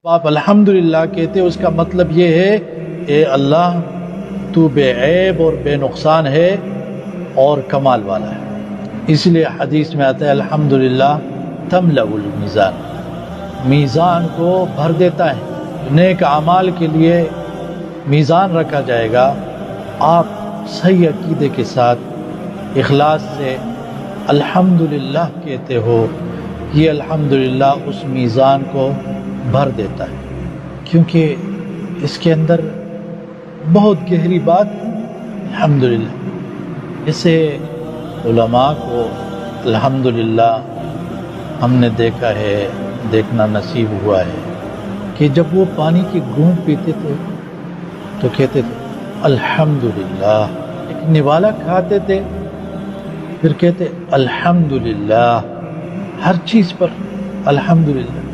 آپ الحمدللہ کہتے اس کا مطلب یہ ہے اے اللہ تو بے عیب اور بے نقصان ہے اور کمال والا ہے۔ اس لیے حدیث میں آتا ہے الحمدللہ تملأ المیزان، میزان کو بھر دیتا ہے۔ نیک اعمال کے لیے میزان رکھا جائے گا، آپ صحیح عقیدے کے ساتھ اخلاص سے الحمدللہ کہتے ہو، یہ الحمدللہ اس میزان کو بھر دیتا ہے، کیونکہ اس کے اندر بہت گہری بات الحمدللہ۔ اسے علماء کو الحمدللہ ہم نے دیکھا ہے، دیکھنا نصیب ہوا ہے کہ جب وہ پانی کی گھونٹ پیتے تھے تو کہتے تھے الحمدللہ، ایک نوالا کھاتے تھے پھر کہتے الحمدللہ، ہر چیز پر الحمدللہ۔